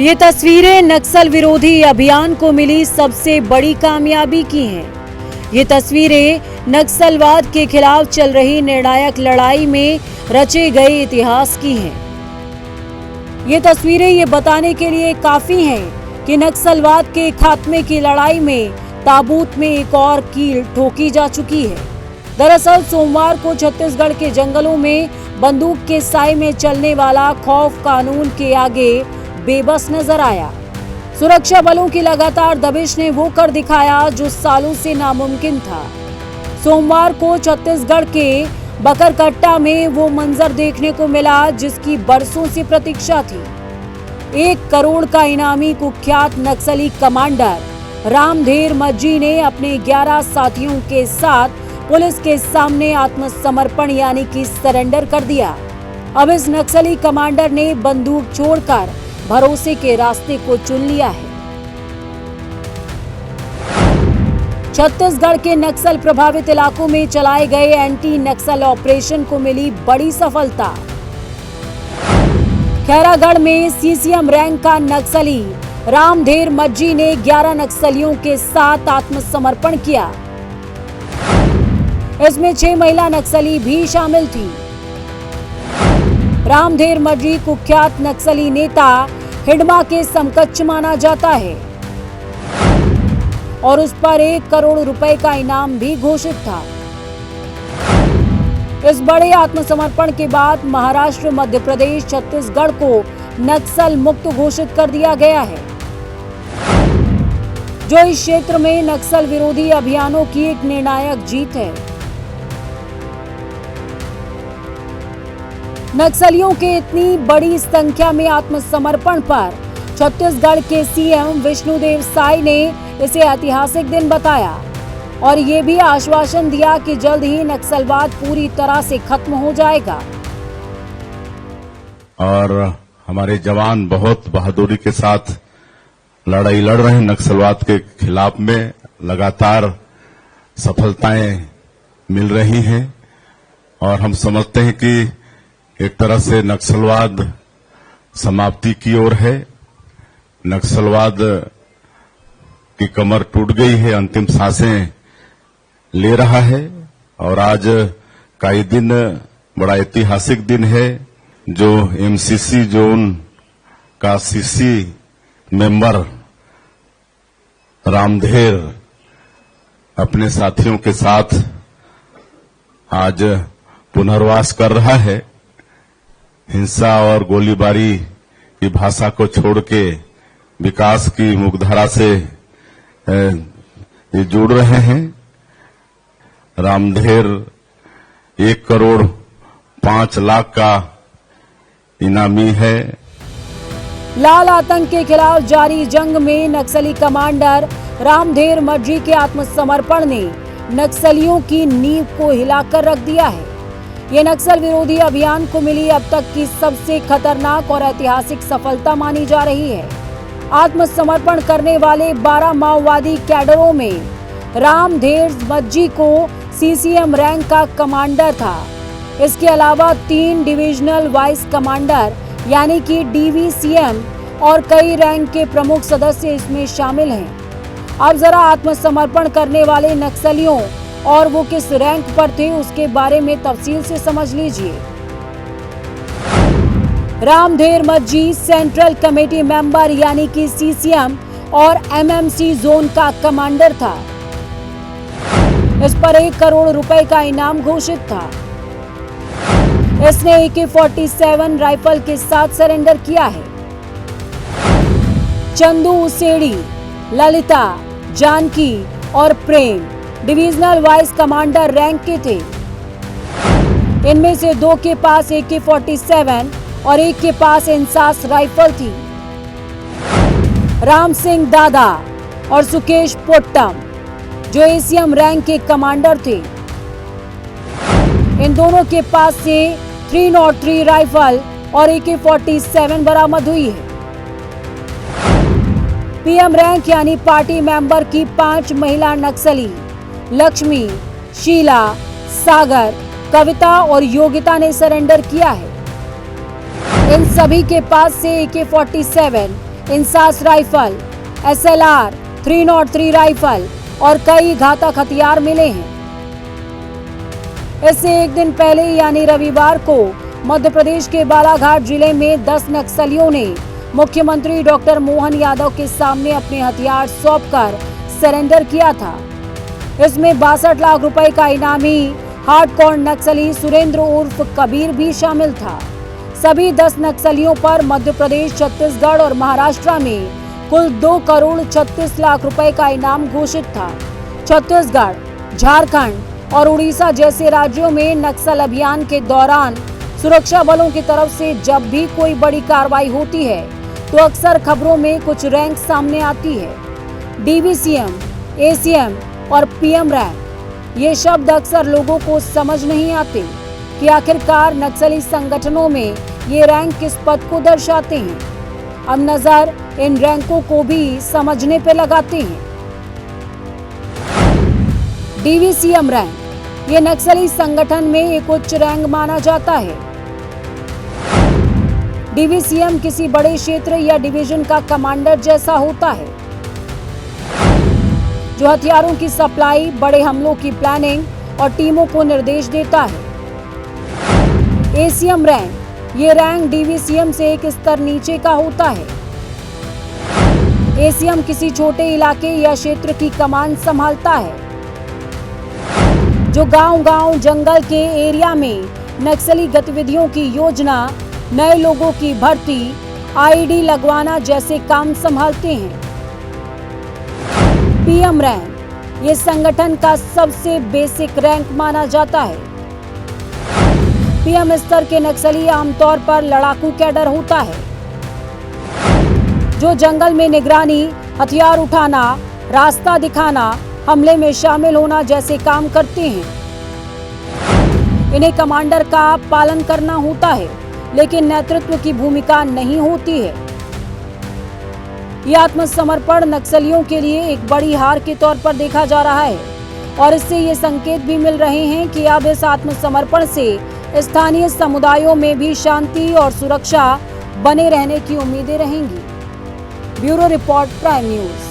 ये तस्वीरें नक्सल विरोधी अभियान को मिली सबसे बड़ी कामयाबी की हैं। ये तस्वीरें नक्सलवाद के खिलाफ चल रही निर्णायक लड़ाई में रचे गए इतिहास की हैं। ये तस्वीरें ये बताने के लिए काफी हैं कि नक्सलवाद के खात्मे की लड़ाई में ताबूत में एक और कील ठोकी जा चुकी है। दरअसल सोमवार को छत्तीसगढ़ के जंगलों में बंदूक के साए में चलने वाला खौफ कानून के आगे बेबस नजर आया। सुरक्षा बलों की लगातार दबिश ने वो कर दिखाया जो सालों से नामुमकिन था। सोमवार को छत्तीसगढ़ के बकरकट्टा में वो मंजर देखने को मिला जिसकी बरसों से प्रतीक्षा थी। 1 करोड़ का इनामी कुख्यात नक्सली कमांडर रामधेर मज्जी ने अपने 11 साथियों के साथ पुलिस के सामने आत्मसमर्पण यानी कि सरेंडर कर दिया। अब इस नक्सली कमांडर ने बंदूक छोड़कर भरोसे के रास्ते को चुन लिया है। छत्तीसगढ़ के नक्सल प्रभावित इलाकों में चलाए गए एंटी नक्सल ऑपरेशन को मिली बड़ी सफलता। खैरागढ़ में सीसीएम रैंक का नक्सली रामधेर मज्जी ने 11 नक्सलियों के साथ आत्मसमर्पण किया। इसमें 6 महिला नक्सली भी शामिल थी। रामधेर मज्जी कुख्यात नक्सली नेता हिडमा के समकक्ष माना जाता है और उस पर 1 करोड़ रुपए का इनाम भी घोषित था। इस बड़े आत्मसमर्पण के बाद महाराष्ट्र, मध्य प्रदेश, छत्तीसगढ़ को नक्सल मुक्त घोषित कर दिया गया है, जो इस क्षेत्र में नक्सल विरोधी अभियानों की एक निर्णायक जीत है। नक्सलियों के इतनी बड़ी संख्या में आत्मसमर्पण पर छत्तीसगढ़ के सीएम विष्णुदेव साय ने इसे ऐतिहासिक दिन बताया और ये भी आश्वासन दिया कि जल्द ही नक्सलवाद पूरी तरह से खत्म हो जाएगा। और हमारे जवान बहुत बहादुरी के साथ लड़ाई लड़ रहे हैं नक्सलवाद के खिलाफ में। लगातार सफलताएं मिल रही हैं और हम समझते हैं कि एक तरह से नक्सलवाद समाप्ति की ओर है। नक्सलवाद की कमर टूट गई है, अंतिम सांसें ले रहा है और आज का ये दिन बड़ा ऐतिहासिक दिन है जो एमसीसी जोन का सीसी मेंबर रामधेर अपने साथियों के साथ आज पुनर्वास कर रहा है। हिंसा और गोलीबारी की भाषा को छोड़ के विकास की मुखधारा से ये जुड़ रहे हैं। रामधेर 1 करोड़ 5 लाख का इनामी है। लाल आतंक के खिलाफ जारी जंग में नक्सली कमांडर रामधेर मज्जी के आत्मसमर्पण ने नक्सलियों की नींव को हिलाकर रख दिया है। ये नक्सल विरोधी अभियान को मिली अब तक की सबसे खतरनाक और ऐतिहासिक सफलता मानी जा रही है। आत्मसमर्पण करने वाले 12 माओवादी कैडरों में रामधेर मज्जी को सीसीएम रैंक का कमांडर था। इसके अलावा 3 डिविजनल वाइस कमांडर यानी कि डीवीसीएम और कई रैंक के प्रमुख सदस्य इसमें शामिल हैं। अब जरा आत्मसमर्पण करने वाले नक्सलियों और वो किस रैंक पर थे उसके बारे में तफसील से समझ लीजिए। रामधेर मज्जी सेंट्रल कमेटी मेंबर यानी कि सीसीएम और एमएमसी जोन का कमांडर था। इस पर 1 करोड़ रुपए का इनाम घोषित था। इसने AK-47 राइफल के साथ सरेंडर किया है। चंदू उसेड़ी, ललिता, जानकी और प्रेम डिविजनल वाइस कमांडर रैंक के थे। इनमें से 2 के पास AK-47 और 1 के पास इंसास राइफल थी। राम सिंह दादा और सुकेश पोट्टम जो एसीएम रैंक के कमांडर थे, इन दोनों के पास से 303 राइफल और AK-47 बरामद हुई है। पीएम रैंक यानी पार्टी मेंबर की 5 महिला नक्सली लक्ष्मी, शीला, सागर, कविता और योगिता ने सरेंडर किया है। इन सभी के पास से AK-47, INSAS rifle, SLR, 303 rifle और कई घातक हथियार मिले हैं। इससे एक दिन पहले यानी रविवार को मध्य प्रदेश के बालाघाट जिले में 10 नक्सलियों ने मुख्यमंत्री डॉक्टर मोहन यादव के सामने अपने हथियार सौंपकर सरेंडर किया था। इसमें 62 लाख रुपए का इनामी हार्डकोर नक्सली सुरेंद्र उर्फ कबीर भी शामिल था। सभी 10 नक्सलियों पर मध्य प्रदेश, छत्तीसगढ़ और महाराष्ट्र में कुल 2 करोड़ 36 लाख रुपए का इनाम घोषित था। छत्तीसगढ़, झारखंड और उड़ीसा जैसे राज्यों में नक्सल अभियान के दौरान सुरक्षा बलों की तरफ से जब भी कोई बड़ी कार्रवाई होती है तो अक्सर खबरों में कुछ रैंक सामने आती है। DVCM, ACM और PM रैंक, ये शब्द अक्सर लोगों को समझ नहीं आते कि आखिरकार नक्सली संगठनों में ये रैंक किस पद को दर्शाते हैं। अब नजर इन रैंकों को भी समझने पे लगाते हैं। DVCM रैंक, ये नक्सली संगठन में एक उच्च रैंक माना जाता है। DVCM किसी बड़े क्षेत्र या डिवीजन का कमांडर जैसा होता है, जो हथियारों की सप्लाई, बड़े हमलों की प्लानिंग और टीमों को निर्देश देता है। ACM रैंक, ये रैंक DVCM से एक स्तर नीचे का होता है। ACM किसी छोटे इलाके या क्षेत्र की कमान संभालता है, जो गांव-गांव, जंगल के एरिया में नक्सली गतिविधियों की योजना, नए लोगों की भर्ती, IED लगवाना जैसे काम संभालते हैं। PM रैंक, ये संगठन का सबसे बेसिक रैंक माना जाता है। PM स्तर के नक्सली आमतौर पर लड़ाकू कैडर होता है, जो जंगल में निगरानी, हथियार उठाना, रास्ता दिखाना, हमले में शामिल होना जैसे काम करते हैं। इन्हें कमांडर का पालन करना होता है, लेकिन नेतृत्व की भूमिका नहीं होती है। यह आत्मसमर्पण नक्सलियों के लिए एक बड़ी हार के तौर पर देखा जा रहा है और इससे ये संकेत भी मिल रहे हैं कि अब इस आत्मसमर्पण से स्थानीय समुदायों में भी शांति और सुरक्षा बने रहने की उम्मीदें रहेंगी। Bureau report, prime news.